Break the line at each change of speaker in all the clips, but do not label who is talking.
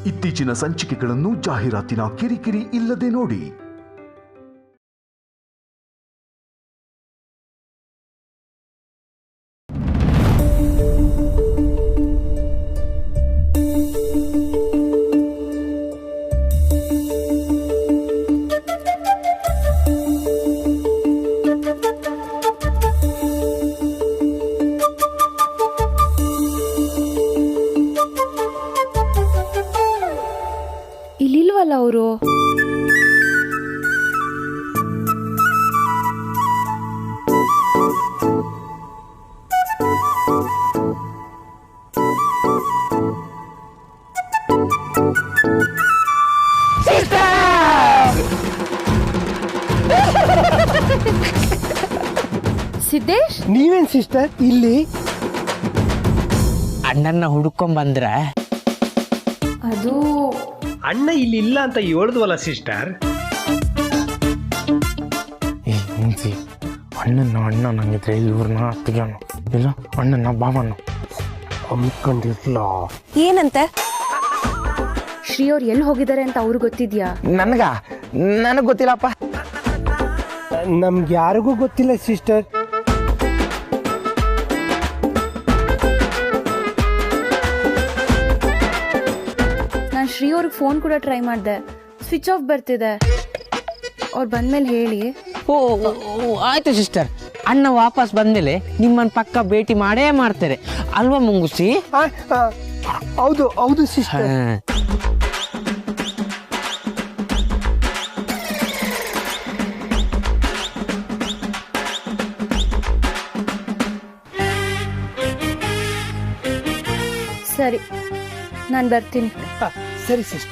ಇತ್ತೀಚಿನ ಸಂಚಿಕೆಗಳನ್ನು ಜಾಹೀರಾತಿನ ಕಿರಿಕಿರಿ ಇಲ್ಲದೆ ನೋಡಿ.
ಇಲ್ಲಿಲ್ವಲ್ಲ ಅವರು. ಸಿದ್ದೇಶ್,
ನೀವೇನ್ ಸಿಸ್ಟರ್ ಇಲ್ಲಿ?
ಅಣ್ಣನ್ನ ಹುಡ್ಕೊಂಡ್ ಬಂದ್ರ?
ಅದು
ಅಣ್ಣ ಇಲ್ಲಿ ಇಲ್ಲ ಅಂತ ಹೇಳಿದ್ವಲ್ಲ ಸಿಸ್ಟರ್.
ಅಣ್ಣ ನಂಗಿದ್ರೆ ಇವ್ರನ್ನ ಅತ್ತಿಗೆನ ಇಲ್ಲ ಅಣ್ಣನ ಬಾವನ್ನ ಅಂದ್ಕೊಂಡಿರ್ಲ.
ಏನಂತೆ? ಶ್ರೀ ಅವ್ರು ಎಲ್ಲಿ ಹೋಗಿದ್ದಾರೆ ಅಂತ ಅವ್ರು ಗೊತ್ತಿದ್ಯಾ?
ನನಗ್ ಗೊತ್ತಿಲ್ಲಪ್ಪ.
ನಮ್ಗೆ ಯಾರಿಗೂ ಗೊತ್ತಿಲ್ಲ ಸಿಸ್ಟರ್.
ನಾನು ಶ್ರೀ ಅವ್ರಿಗೆ ಫೋನ್ ಕೂಡ ಟ್ರೈ ಮಾಡಿದೆ, ಸ್ವಿಚ್ ಆಫ್ ಬರ್ತಿದೆ. ಅವ್ರು ಬಂದ್ಮೇಲೆ ಹೇಳಿ.
ಓ ಆಯ್ತು ಸಿಸ್ಟರ್, ಅಣ್ಣ ವಾಪಸ್ ಬಂದ್ಮೇಲೆ ನಿಮ್ಮನ್ನ ಪಕ್ಕ ಭೇಟಿ ಮಾಡೇ ಮಾಡ್ತಾರೆ ಅಲ್ವಾ ಮುಂಗುಸಿ?
ಹೌದು ಹೌದು ಸಿಸ್ಟರ್.
ಸರಿ, ನಾನು ಬರ್ತೀನಿ.
ಸರಿ ಸಿಸ್ಟರ್.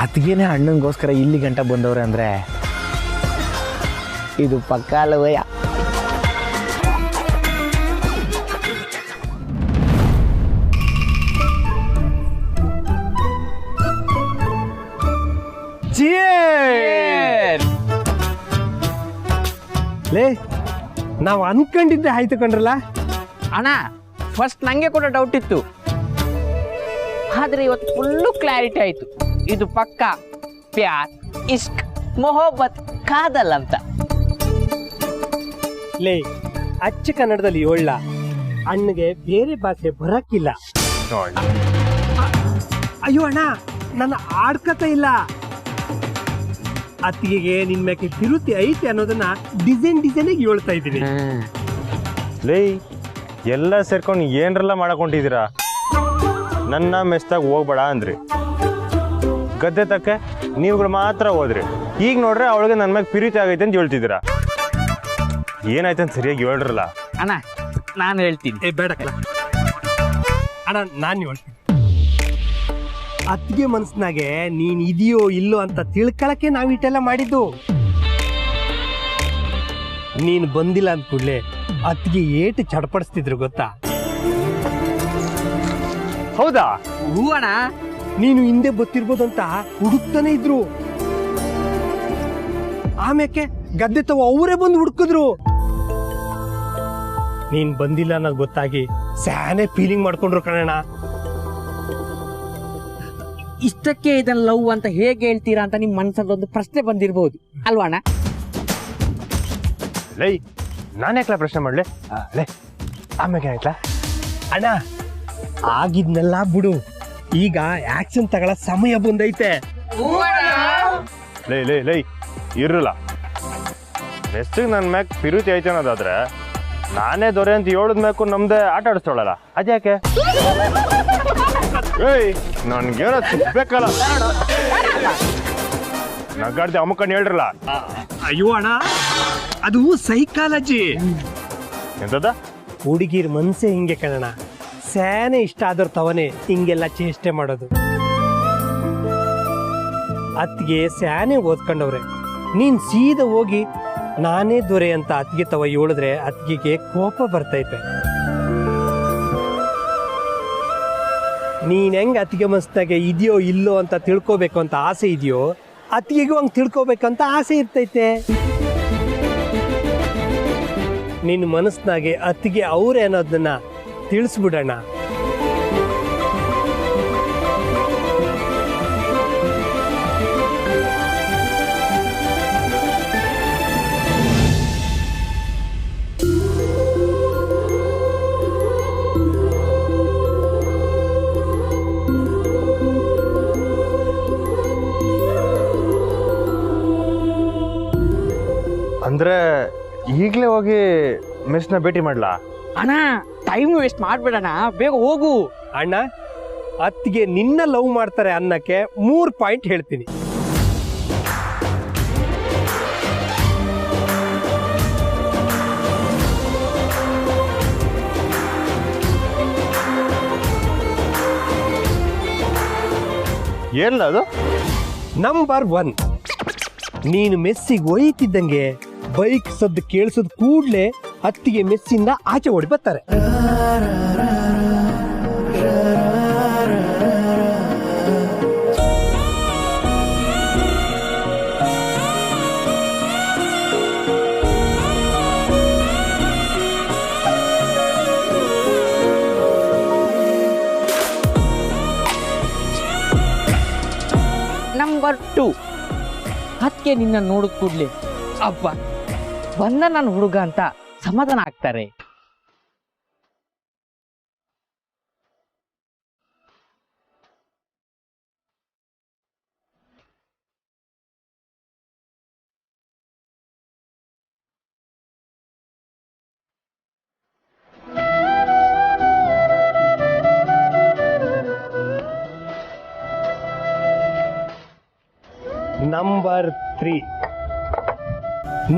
ಅತ್ತಿಗೆನೆ ಅಣ್ಣಂಗೋಸ್ಕರ ಇಲ್ಲಿ ಗಂಟ ಬಂದವ್ರೆ ಅಂದ್ರೆ ಇದು ಪಕ್ಕ ಅಲ್ಲವಯ್ಯ.
ಲೇ, ನಾವು ಅನ್ಕೊಂಡಿದ್ದೆ ಆಯ್ತು ಕಣ್ರಲ್ಲ.
ಅಣ್ಣ ಫಸ್ಟ್ ನಂಗೆ ಕೂಡ ಡೌಟ್ ಇತ್ತು, ಆದ್ರೆ ಇವತ್ತು ಫುಲ್ಲು ಕ್ಲಾರಿಟಿ ಆಯ್ತು. ಇದು ಪಕ್ಕ ಪ್ಯಾರ್, ಇಷ್ಕ್, ಮೊಹಬ್ಬತ್, ಕಾದಲ್ ಅಂತ.
ಲೇ, ಅಚ್ಚ ಕನ್ನಡದಲ್ಲಿ ಹೇಳ, ಅಣ್ಣಗೆ ಬೇರೆ ಭಾಷೆ ಬರಕ್ಕಿಲ್ಲ. ಅಯ್ಯೋ ಅಣ್ಣ, ನನ್ನ ಆಡ್ಕತ ಇಲ್ಲ. ಅತ್ತಿಗೆಗೆ ನಿನ್ ಮ್ಯಾಕೆ ತಿರುತಿ ಐತೆ ಅನ್ನೋದನ್ನ ಡಿಸೈನ್ ಹೇಳ್ತಾ ಇದ್ದೀನಿ.
ಲೇ, ಎಲ್ಲ ಸೇರ್ಕೊಂಡು ಏನ್ರೆಲ್ಲ ಮಾಡಕೊಂಡಿದ್ದೀರಾ? ನನ್ನ ಮೆಸ್ತಾಗ ಹೋಗ್ಬೇಡ ಅಂದ್ರಿ, ಗದ್ದೆ ತಕ್ಕ ನೀವುಗಳು ಮಾತ್ರ ಹೋದ್ರಿ. ಈಗ ನೋಡ್ರೆ ಅವಳಿಗೆ ನನ್ನ ಮ್ಯಾಗ ಪ್ರೀತಿ ಆಗೈತೆ ಅಂತ ಹೇಳ್ತಿದ್ದೀರಾ. ಏನಾಯ್ತು ಅಂತ ಸರಿಯಾಗಿ ಹೇಳ್ರಲ್ಲ.
ಅಣ್ಣ ನಾನು ಹೇಳ್ತೀನಿ.
ಬೇಡಕ್ಕಲ್ಲ ಅಣ್ಣ, ನಾನು ಹೇಳ್ತೀನಿ. ಅತ್ತಿಗೆ ಮನ್ಸ್ನಾಗೆ ನೀನ್ ಇದೆಯೋ ಇಲ್ಲೋ ಅಂತ ತಿಳ್ಕೊಳಕ್ಕೆ ನಾವ್ ಇಟ್ಟೆಲ್ಲ ಮಾಡಿದ್ದು. ನೀನ್ ಬಂದಿಲ್ಲ ಅಂದ ಕೂಡ್ಲೆ ಅತ್ತಿಗೆ ಏಟು ಚಡಪಡಿಸ್ತಿದ್ರು ಗೊತ್ತಾ?
ಹೌದಾ?
ಹೂ ಅಣ್ಣ.
ನೀನು ಹಿಂದೆ ಗೊತ್ತಿರ್ಬೋದಂತ ಹುಡುಕ್ತಾನೆ ಇದ್ರು. ಆಮ್ಯಾಕೆ ಗದ್ದೆ ತವ ಅವರೇ ಬಂದು ಹುಡುಕಿದ್ರು. ನೀನ್ ಬಂದಿಲ್ಲ ಅನ್ನೋದು ಗೊತ್ತಾಗಿ ಸ್ಯಾನೆ ಫೀಲಿಂಗ್ ಮಾಡ್ಕೊಂಡ್ರು ಕಣಣ್ಣ.
ಇಷ್ಟಕ್ಕೆ ಇದನ್ನ ಲವ್ ಅಂತ ಹೇಗೆ ಹೇಳ್ತೀರಾ ಅಂತ ನಿಮ್ ಮನ್ಸಲ್ಲೊಂದು ಪ್ರಶ್ನೆ ಬಂದಿರ್ಬೋದು ಅಲ್ವಾ ಅಣ್ಣ?
ಲೈ, ನಾನ್ಯಾಕ್ಲ ಪ್ರಶ್ನೆ ಮಾಡ್ಲೆ? ಲೇ, ಆಮ್ಯಾಗ ಆಯ್ತಾ
ಅಣ್ಣ? ಆಗಿದ್ನೆಲ್ಲ ಬಿಡು, ಈಗ ಆಕ್ಷನ್ ತಗೊಳ ಸಮಯ ಬಂದೈತೆ.
ಲೈ ಲೈ ಲೈ ಇರಲ್ಲ. ನೆಕ್ಸ್ಟಿಗೆ ನನ್ನ ಮ್ಯಾಗ ಪ್ರೀತಿ ಐತೆ ಅನ್ನೋದಾದ್ರೆ ನಾನೇ ದೊರೆ ಅಂತ ಹೇಳದ್ ಮ್ಯಾಕು ನಮ್ದೇ ಆಟ ಆಡಿಸ್ತಾಳಲ್ಲ, ಅದ್ಯಾಕೆ? ಏಯ್, ನನ್ಗೇನೋ ಸಿಗ್ಬೇಕಲ್ಲ, ನಗಾಡ್ದೆ ಅಮ್ಮಕ್ಕನ್ ಹೇಳ್ರಲ್ಲ.
ಅಯ್ಯೋ ಅಣ್ಣ, ಅದು ಸೈಕಾಲಜಿ.
ಎಂತದ?
ಹುಡುಗಿರ್ ಮನ್ಸೆ ಹಿಂಗೆ ಕಣಣ. ಸ್ಯಾನೆ ಇಷ್ಟ ಆದವ್ರ ತವನೇ ಹಿಂಗೆಲ್ಲ ಚೇಷ್ಟೆ ಮಾಡೋದು. ಅತ್ತಿಗೆ ಸ್ಯಾನೆ ಓದ್ಕೊಂಡವ್ರೆ, ನೀನ್ ಸೀದಾ ಹೋಗಿ ನಾನೇ ದೊರೆ ಅಂತ ಅತ್ತಿಗೆ ತವ ಹೇಳಿದ್ರೆ ಅತ್ತಿಗೆಗೆ ಕೋಪ ಬರ್ತೈತೆ. ನೀನು ಹೆಂಗೆ ಅತ್ತಿಗೆ ಮನಸ್ಸಿನಾಗೆ ಇದೆಯೋ ಇಲ್ಲೋ ಅಂತ ತಿಳ್ಕೊಬೇಕು ಅಂತ ಆಸೆ ಇದೆಯೋ ಅತ್ತಿಗೆಗೂ ಹಂಗೆ ತಿಳ್ಕೊಬೇಕಂತ ಆಸೆ ಇರ್ತೈತೆ. ನಿನ್ನ ಮನಸ್ಸಿನಾಗೆ ಅತ್ತಿಗೆ ಅವ್ರೆ ಅನ್ನೋದನ್ನ ತಿಳಿಸ್ಬಿಡೋಣ.
ಅಂದ್ರೆ ಈಗಲೇ ಹೋಗಿ ಮಿಸ್ನ ಭೇಟಿ ಮಾಡ್ಲಾ?
ಅಣ್ಣ ಟೈಮ್ ವೇಸ್ಟ್ ಮಾಡ್ಬೇಡಣ, ಬೇಗ ಹೋಗು.
ಅಣ್ಣ, ಅತ್ತಿಗೆ ನಿನ್ನ ಲವ್ ಮಾಡ್ತಾರೆ ಅನ್ನಕ್ಕೆ 3 ಪಾಯಿಂಟ್ ಹೇಳ್ತೀನಿ.
ಏನಿಲ್ಲ ಅದು.
ನಂಬರ್ 1, ನೀನು ಮೆಸ್ಸಿಗೆ ಒಯ್ತಿದ್ದಂಗೆ ಬೈಕ್ ಸದ್ದು ಕೇಳಿಸೋದು ಕೂಡ್ಲೆ ಅತ್ತಿಗೆ ಮೆಸ್ಸಿಂದ ಆಚೆ ಓಡಿ ಬರ್ತಾರೆ.
ನಂಬರ್ 2, ಅದಕ್ಕೆ ನಿನ್ನ ನೋಡಿದ ಕೂಡ್ಲೆ ಅಬ್ಬ ಬಂದ ನನ್ನ ಹುಡುಗ ಅಂತ ಸಮಾಧಾನ ಆಗ್ತಾರೆ.
ನಂಬರ್ 3,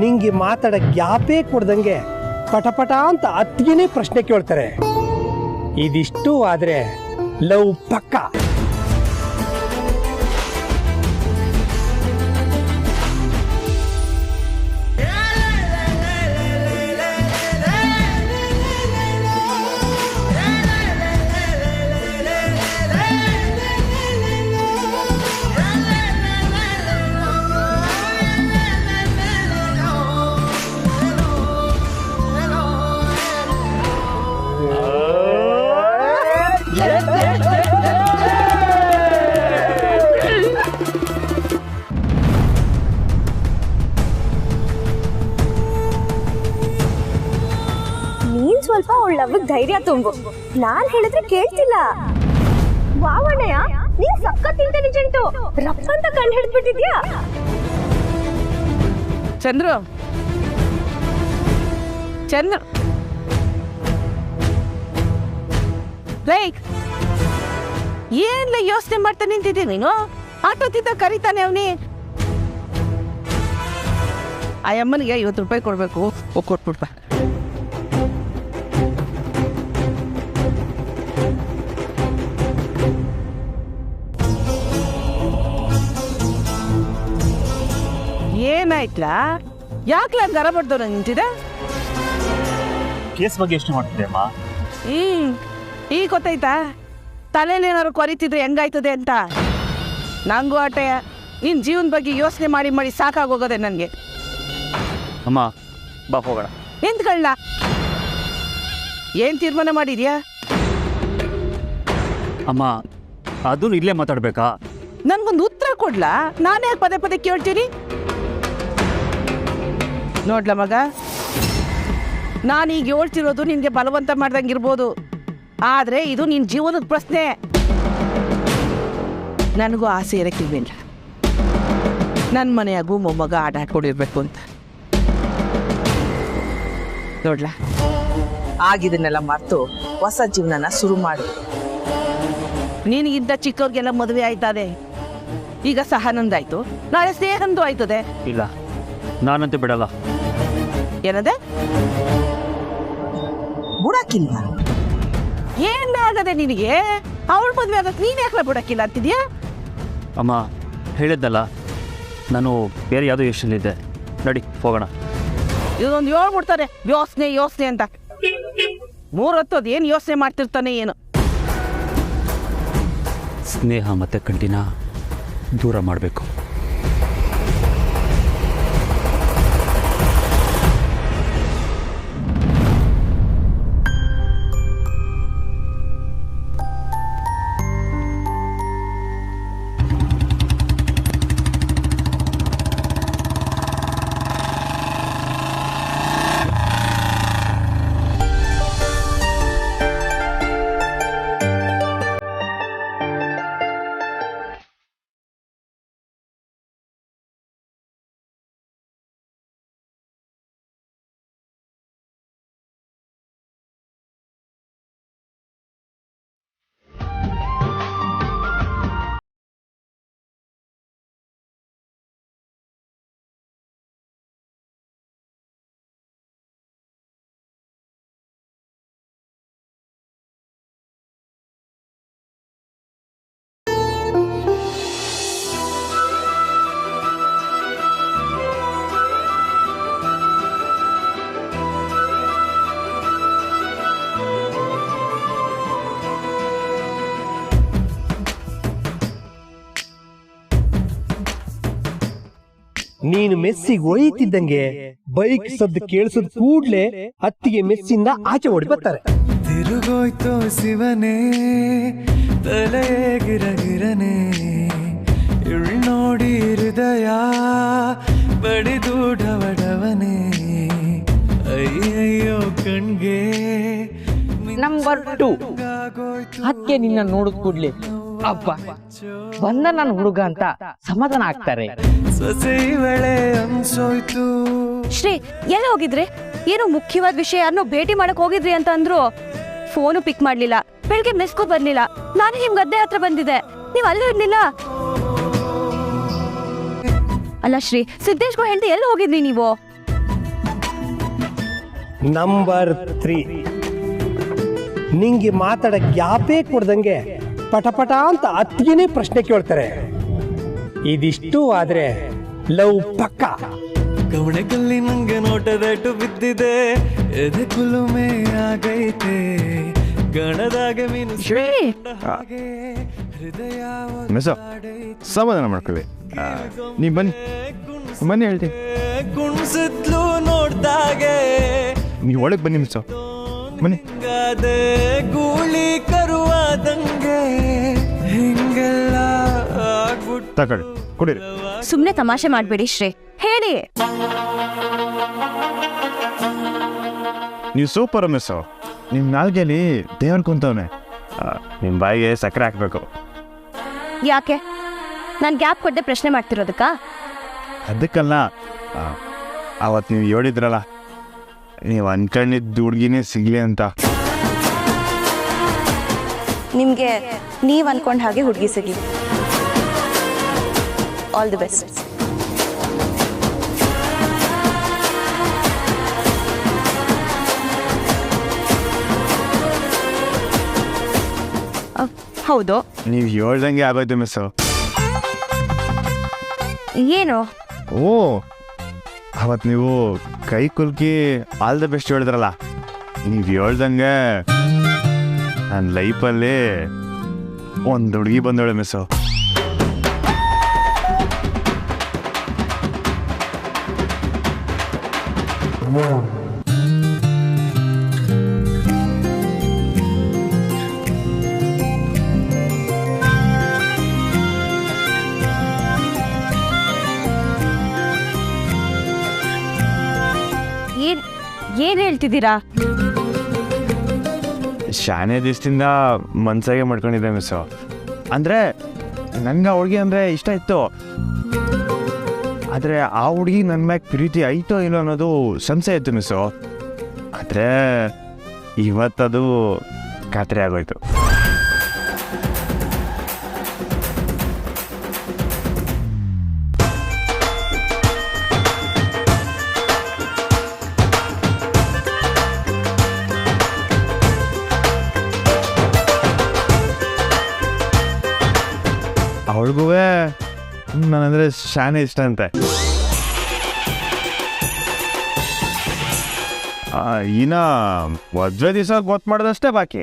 ನಿಂಗೆ ಮಾತಾಡಕ್ ಗ್ಯಾಪೇ ಕೊಡ್ದಂಗೆ ಪಟಪಟ ಅಂತ ಅತ್ತಿಗೆನೇ ಪ್ರಶ್ನೆ ಕೇಳ್ತಾರೆ. ಇದಿಷ್ಟು ಆದ್ರೆ ಲವ್ ಪಕ್ಕ.
ನೀನ್ ಸ್ವಲ್ಪ ಅವಳ ಧೈರ್ಯ ತುಂಬು. ನಾನ್ ಹೇಳಿದ್ರೆ ಕೇಳ್ತಿಲ್ಲ. ವಾವಣ್ಣಯ್ಯ, ನೀನ್ ಸಖತ್ ಇಂಟೆಲಿಜೆಂಟು. ರಪ್ಪಂತ ಕಂಡು ಹಿಡಿದ್ಬಿಟ್ಟಿದ್ಯಾ.
ಚಂದ್ರು ಲೈಕ್ ಏನ್ಲ ಯೋಚನೆ ಮಾಡ್ತಾ ನಿಂತಿದ್ದೆ ನೀನು? ಆಟೋತಿದ್ದ ಕರೀತಾನೆ ಅವನಿ. ಆ ಅಮ್ಮನಿಗೆ 50 ರೂಪಾಯಿ ಕೊಡ್ಬೇಕು, ಕೊಟ್ಬಿಡ್ಪ. ಏನಾಯ್ತಲಾ? ಯಾಕ್ಲ ಗರ ಬಡ್ದವ್ರ ನಿಂತಿದೆ?
ಕೇಸ್ ಬಗ್ಗೆ ಎಷ್ಟು ಮಾಡ್ತಿದೆ ಅಮ್ಮ?
ಈಗ ಗೊತ್ತಾಯ್ತಾ ತಲೆಯಲ್ಲಿ ಏನಾದ್ರು ಕೊರಿತಿದ್ರೆ ಹೆಂಗಾಯ್ತದೆ ಅಂತ? ನಂಗೂ ಆಟೆಯ ನಿನ್ ಜೀವನ ಬಗ್ಗೆ ಯೋಚನೆ ಮಾಡಿ ಮಾಡಿ ಸಾಕಾಗೋಗದೆ ನನಗೆ.
ಅಮ್ಮ ಬಾ ಹೋಗೋಣ.
ನಿಂತ್ಕೊಳ್ಳ. ಏನ್ ತೀರ್ಮಾನ ಮಾಡಿದ್ಯಾ?
ಅಮ್ಮ ಅದು ಇಲ್ಲೇ ಮಾತಾಡ್ಬೇಕಾ?
ನನ್ಗೊಂದು ಉತ್ತರ ಕೊಡ್ಲಾ? ನಾನೇ ಪದೇ ಪದೇ ಕೇಳ್ತೀನಿ. ನೋಡ್ಲ ಮಗ, ನಾನೀಗ ಹೇಳ್ತಿರೋದು ನಿನ್ಗೆ ಬಲವಂತ ಮಾಡ್ದಂಗಿರ್ಬೋದು, ಆದ್ರೆ ಇದು ನಿನ್ ಜೀವನದ ಪ್ರಶ್ನೆ. ನನಗೂ ಆಸೆ ಇರಕ್ಕಿಲ್ವೇನ ನನ್ನ ಮನೆಯಾಗೂ ಮೊಮ್ಮಗ ಆಟಾಡ್ಕೊಂಡಿರ್ಬೇಕು ಅಂತ. ನೋಡ್ಲ, ಆಗಿದನ್ನೆಲ್ಲ ಮರೆತು ಹೊಸ ಜೀವನನ ಶುರು ಮಾಡು. ನಿನಗಿಂತ ಚಿಕ್ಕವ್ರಿಗೆಲ್ಲ ಮದುವೆ ಆಯ್ತದೆ. ಈಗ ಸಹನಂದಾಯ್ತು, ನಾಳೆ ಸ್ನೇಹಂದು ಆಯ್ತದೆ.
ಇಲ್ಲ, ನಾನಂತೂ ಬಿಡಲ್ಲ.
ಏನದೆ? ಬುಡಕ್ಕಿಲ್ಲ? ಏನಾಗದೆ ನಿನಗೆ? ಅವಳ ಮದುವೆ ಆಗಕ್ಕೆ ನೀನು ಯಾಕಲ ಬುಡಕ್ಕಿಲ್ಲ ಅಂತಿದ್ಯಾ?
ಅಮ್ಮ ಹೇಳಿದ್ದಲ್ಲ, ನಾನು ಬೇರೆ ಯಾವುದೋ ಯೋಚನೆಯಿದ್ದೆ. ನಡಿ ಹೋಗೋಣ.
ಇದೊಂದು ಹೇಳ್ಬಿಡ್ತಾರೆ ಯೋಚನೆ ಅಂತ. 3 ಹೊತ್ತು ಅದೇನು ಯೋಚನೆ ಮಾಡ್ತಿರ್ತಾನೆ ಏನು.
ಸ್ನೇಹ ಮತ್ತು ಕಂಟಿನ ದೂರ ಮಾಡಬೇಕು.
ನೀನು ಮೆಸ್ಸಿಗೆ ಒಯ್ತಿದ್ದಂಗೆ ಬೈಕ್ ಸದ್ದು ಕೇಳಿಸೋದ್ ಕೂಡ್ಲೆ ಅತ್ತಿಗೆ ಮೆಸ್ಸಿಂದ ಆಚೆ ಓಡಿ ಬರ್ತಾರೆ.
ತಿರುಗೋಯ್ತೋ ಶಿವನೇ ತಲೆ ಗಿರಗಿರನೆ ನೋಡಿ ಹೃದಯ ಬಡಿದು ಡವಡವನೆ ಅಯ್ಯಯ್ಯೋ ಕಣ್ಗೆ
ನಂಬರ್ 2 ಅದಕ್ಕೆ ನಿನ್ನ ನೋಡಿದ ಕೂಡ್ಲೆ ಅಬ್ಬ ಬಂದ ನನ್ನ ಹುಡುಗ ಅಂತ ಸಮಾಧಾನ ಆಗ್ತಾರೆ.
ಶ್ರೀ ಎಲ್ಲ ಹೋಗಿದ್ರಿ? ಏನೋ ಮುಖ್ಯವಾದ ವಿಷಯ ಯಾರನ್ನೋ ಭೇಟಿ ಮಾಡಕ್ ಹೋಗಿದ್ರಿ ಅಂತ ಅಂದ್ರು. ಫೋನು ಪಿಕ್ ಮಾಡ್ಲಿಲ್ಲ, ಬೆಳಗ್ಗೆ ಮೆಸ್ಗೂ ಬರ್ಲಿಲ್ಲ. ನಾನು ನಿಮ್ ಗದ್ದೆ ಹತ್ರ ಬಂದಿದ್ದೆ, ನೀವ್ ಅಲ್ಲೂ ಇರ್ಲಿಲ್ಲ. ಅಲ್ಲ ಶ್ರೀ, ಸಿದ್ದೇಶ್ಗೂ ಹೇಳ್ದೆ ಎಲ್ಲ ಹೋಗಿದ್ರಿ ನೀವು?
ನಂಬರ್ 3, ನಿಂಗೆ ಮಾತಾಡ ಗ್ಯಾಪೇ ಕೊಡ್ದಂಗೆ ಪಟಪಟ ಅಂತ ಅತ್ತಿಗೆನೇ ಪ್ರಶ್ನೆ ಕೇಳ್ತಾರೆ. ಇದಿಷ್ಟು ಆದ್ರೆ ಲವ್ ಪಕ್ಕ.
ಕವಣೆಗಲ್ಲಿ ನಂಗೆ ನೋಟದಟ್ಟು ಬಿದ್ದಿದೆ, ಎದೆ ಕುಲುಮೆ ಆಗೈತೆ ಗಣದಾಗ ಮೀನು ಹೃದಯ
ಮಿಸ್ ಸಮಾಧಾನ ಮಾಡ್ಕೊಳ್ಳಿ. ನೀ ಬನ್ನಿ ಹೇಳ್ತೀನಿ.
ಕುಣ್ಸಿದ್ಲು ನೋಡ್ದಾಗೆ
ನೀವು ಒಳಗೆ ಬನ್ನಿ ಮಿಸ್, ಬನ್ನಿ.
ಗೂಳಿ ಕರುವಾದಂಗೆ ಹಿಂಗೆಲ್ಲ
ತಗೊಳ್ಳಿ, ಕುಡೀರಿ.
ಸುಮ್ನೆ ತಮಾಷೆ ಮಾಡ್ಬೇಡಿ ಶ್ರೀ, ಹೇಳಿ.
ನೀವು ಸೂಪರ್ ಮಿಸ್. ನಿಮ್ಮ ನಾಲ್ಗೆಲಿ ದೇವನ್ ಕುಂತವನೆ, ನಿಮ್ಮ ಬಾಯಿಗೆ ಸಕ್ಕರೆ ಹಾಕ್ಬೇಕು.
ಯಾಕೆ ನಾನು ಗ್ಯಾಪ್ ಕೊಡ್ದೆ ಪ್ರಶ್ನೆ ಮಾಡ್ತಿರೋದಕ್ಕ?
ಅದಕ್ಕಲ್ಲ, ಅವತ್ತು ನೀವು ಹೇಳಿದ್ರಲ್ಲ ನೀವು ಅನ್ಕೊಂಡಿದ್ದ ಹುಡುಗಿನೇ ಸಿಗ್ಲಿ ಅಂತ.
ನಿಮ್ಗೆ ನೀವ್ ಅನ್ಕೊಂಡ್ ಹಾಗೆ ಹುಡುಗಿ ಸಿಗ್ಲಿ. All the best. ಹೌದು,
ನೀವು ಹೇಳ್ದಂಗೆ ಆಗೋಯ್ತು ಮಿಸ್.
ಏನು?
ಓ, ಅವತ್ತು ನೀವು ಕೈ ಕುಲ್ಕಿ ಆಲ್ ದ ಬೆಸ್ಟ್ ಹೇಳಿದ್ರಲ್ಲ, ನೀವು ಹೇಳ್ದಂಗೆ ನನ್ನ ಲೈಫಲ್ಲಿ ಒಂದು ಹುಡುಗಿ ಬಂದವಳೆ ಮಿಸ್ಸು.
ಏನ್ ಹೇಳ್ತಿದ್ದೀರಾ?
ಶಾನೆ ದಿವಸದಿಂದ ಮನ್ಸಾಗೆ ಮಾಡ್ಕೊಂಡಿದ್ದೆ ಮಿಸ್ಸು. ಅಂದರೆ ನಂಗೆ ಆ ಹುಡುಗಿ ಅಂದರೆ ಇಷ್ಟ ಇತ್ತು, ಆದರೆ ಆ ಹುಡುಗಿ ನನ್ನ ಮ್ಯಾಗ ಪ್ರೀತಿ ಐತೋ ಇಲ್ಲೋ ಅನ್ನೋದು ಸಂಶಯ ಇತ್ತು ಮಿಸ್ಸು. ಆದರೆ ಇವತ್ತದು ಖಾತ್ರಿ ಆಗೋಯ್ತು. ಅವಳಿಗೂ ನಾನಂದರೆ ಶಾನೆ ಇಷ್ಟ ಅಂತೆ. ಇನ್ನ ಮದುವೆ ದಿವಸ ಗೊತ್ತು ಮಾಡೋದಷ್ಟೇ ಬಾಕಿ.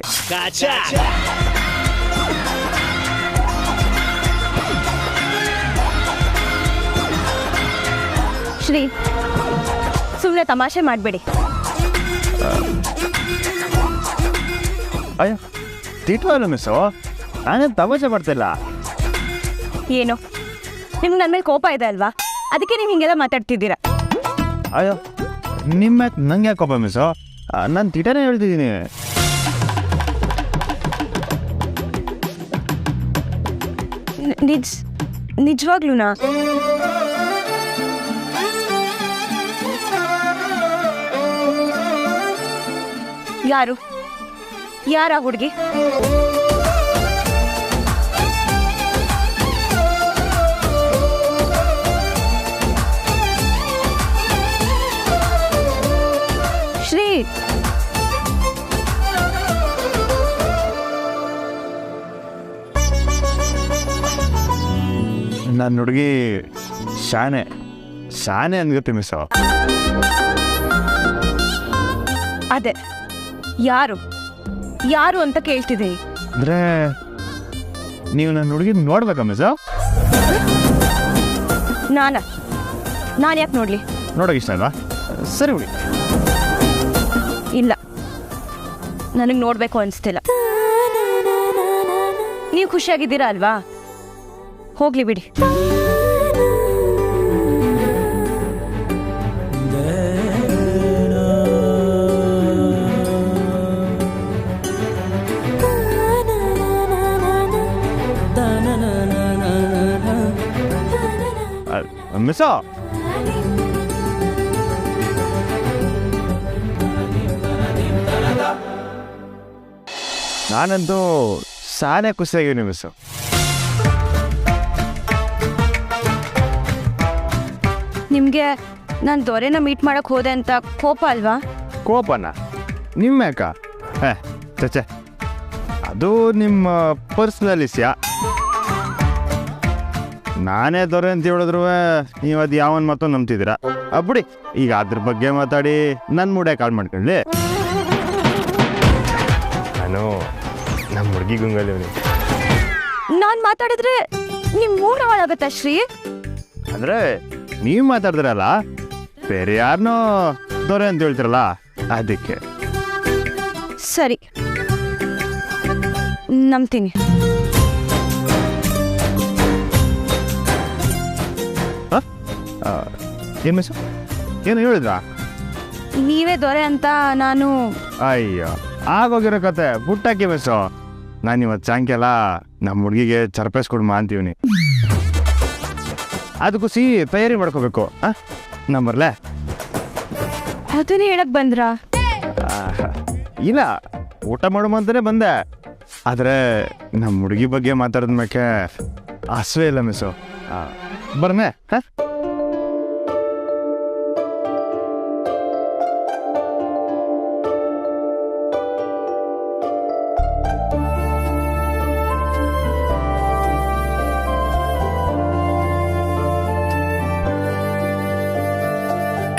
ಶ್ರೀ ಸುಮ್ಮನೆ ತಮಾಷೆ ಮಾಡಬೇಡಿ.
ಅಯ್ಯೋ ತಿಟ್ಟವಲ್ಲ ಮಿಸ್ಸು, ನಾನೇನು ತಮಾಷೆ ಮಾಡ್ತಿಲ್ಲ.
ಏನು ನಿಮ್ಗೆ ನನ್ನ ಮೇಲೆ ಕೋಪ ಇದೆ ಅಲ್ವಾ? ಅದಕ್ಕೆ ನೀವು ಹಿಂಗೆಲ್ಲ ಮಾತಾಡ್ತಿದ್ದೀರಾ.
ಅಯ್ಯೋ ನಿಮ್ಮ ನಂಗೆ ಯಾಕೆ ಕೋಪ ಮಿಸ್ಸು? ನಾನು ತಿಟನೇ ಹೇಳ್ತಿದ್ದೀನಿ.
ನಿಜವಾಗ್ಲೂನಾ? ಯಾರ ಹುಡುಗಿ? ಶ್ರೀ
ನನ್ನ ಹುಡುಗಿ ಶಾನೆ ಅನ್ಗುತ್ತೆ ಮಿಸ್ಸು.
ಅದೇ ಯಾರು ಅಂತ ಕೇಳ್ತಿದ್ದೀನಿ.
ಅಂದರೆ ನೀವು ನನ್ನ ಹುಡುಗಿ ನೋಡ್ಬೇಕಾ ಮಿಸ್ಸು?
ನಾನು ಯಾಕೆ ನೋಡ್ಲಿ?
ನೋಡೋಕೆ ಇಷ್ಟ ಅಲ್ವಾ? ಸರಿ ಹುಡುಗಿ.
ಇಲ್ಲ, ನನಗೆ ನೋಡಬೇಕು ಅನಿಸ್ತಿಲ್ಲ. ನೀವು ಖುಷಿಯಾಗಿದ್ದೀರಾ ಅಲ್ವಾ? ಹೋಗ್ಲಿ ಬಿಡಿ.
ಮಿಸ್ಸು ನಾನಂತೂ ಸಾನೇ ಖುಷಿಯಾಗಿದ್ದೀನಿ ಮಿಸ್ಸು.
ನಿಮಗೆ ನಾನು ದೊರೆನ ಮೀಟ್ ಮಾಡಕ್ಕೆ ಹೋದೆ ಅಂತ ಕೋಪ ಅಲ್ವಾ?
ಕೋಪನ ನಿಮ್ಮ ಯಾಕ? ಚಚೆ, ಅದು ನಿಮ್ಮ ಪರ್ಸ್ನಲ್ ವಿಷಯ. ನಾನೇ ದೊರೆ ಅಂತ ಹೇಳಿದ್ರು ನೀವು ಅದು ಯಾವನ್ ಮಾತು ನಂಬ್ತಿದ್ದೀರಾ. ಬಿಡಿ, ಈಗ ಅದ್ರ ಬಗ್ಗೆ ಮಾತಾಡಿ ನನ್ನ ಮೂಡೆ ಕಾಲ್ ಮಾಡ್ಕೊಳ್ಳಿ. ನಾನು ನಮ್ಮ ಹುಡುಗಿ ಗುಂಗಲ್ಲಿ
ನಾನು ಮಾತಾಡಿದ್ರೆ ನಿಮ್ಮ ಮೂಡ್ ಹಾಳಾಗತ್ತಾ ಶ್ರೀ?
ಅಂದರೆ ನೀವು ಮಾತಾಡಿದ್ರಲ್ಲ, ಬೇರೆ ಯಾರನ್ನೋ ದೊರೆ ಅಂತ ಹೇಳ್ತಿರಲ್ಲ, ಅದಕ್ಕೆ.
ಸರಿ, ನಂಬ್ತೀನಿ.
ಏನು ಮಿಸ್ಸು, ಏನು ಹೇಳಿದ್ರಾ?
ನೀವೇ ದೊರೆ ಅಂತ ನಾನು.
ಅಯ್ಯೋ, ಆಗೋಗಿರೋ ಕತೆ ಬುಟ್ಟಾಕಿ ಮಿಸ್ಸು. ನಾನು ಇವತ್ತು ಸಾಯಂಕಾಲ ನಮ್ಮ ಹುಡುಗಿಗೆ ಸರ್ಪ್ರೈಸ್ ಕೊಡು ಅಂತೀವಿ. ಅದಕ್ಕೂ ತಯಾರಿ ಮಾಡ್ಕೋಬೇಕು. ನಂಬರ್ಲೆ
ಅದನ್ನೇ ಹೇಳಕ್ ಬಂದ್ರಾ?
ಇಲ್ಲ, ಊಟ ಮಾಡುವ ಅಂತಾನೆ ಬಂದೆ. ಆದರೆ ನಮ್ಮ ಹುಡುಗಿ ಬಗ್ಗೆ ಮಾತಾಡಿದ್ಮೇಲೆ ಹಸುವೆ ಇಲ್ಲ ಮಿಸ್ಸು. ಬರ್ಮೆ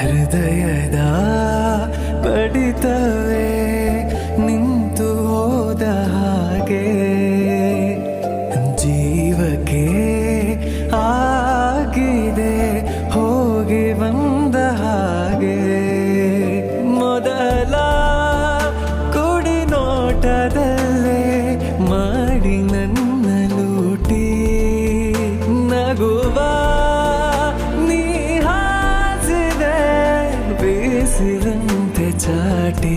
ಹೃದಯದ ಬಡಿತವೇ ನಿಂತು ಹೋದ ಹಾಗೆ, ಜೀವಕ್ಕೆ ಆಗಿದೆ ಹೋಗಿ ಬಂದ ಹಾಗೆ, ಮೊದಲ ಕುಡಿ ನೋಟದಲ್ಲೇ ಮಾಡಿ ನನ್ನ ಲೂಟಿ, ನಗುವ ಬೀಸಿದಂತೆ ಚಾಟಿ.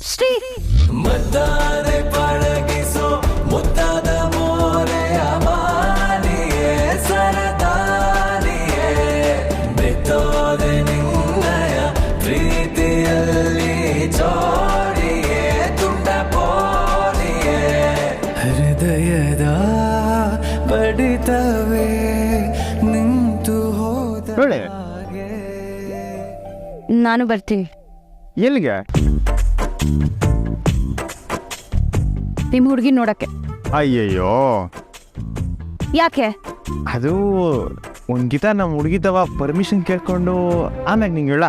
ಶ್ರೀ
ಮದ್ದಾನೆ ಪಳಗಿಸೋ ಮುದ್ದಾದ ಮೋರೆಯ ಮಾಲಿಯೇ ಸರದಾನಿಯೇ, ಬೆತ್ತೋದೆ ನಿನ್ನಯ ಪ್ರೀತಿಯಲ್ಲಿ ಜೋಡಿಯೇ ತುಂಡ ಪೋಲಿಯೇ, ಹೃದಯದ ಬಡಿತವೇ ನಿಂತು ಹೋದ ಹಾಗೆ.
ನಾನು ಬರ್ತೀನಿ.
ಎಲ್ಲಿಗೆ?
ನಿಮ್ಮ ಹುಡುಗಿ ನೋಡಕ್ಕೆ.
ಅಯ್ಯಯ್ಯೋ,
ಯಾಕೆ?
ಅದು ಒಂದ್ಗಿತ ನಮ್ಮ ಹುಡುಗಿತವ ಪರ್ಮಿಷನ್ ಕೇಳ್ಕೊಂಡು ಆಮ್ಯಾಗ ನಿಂಗೆ ಹೇಳ.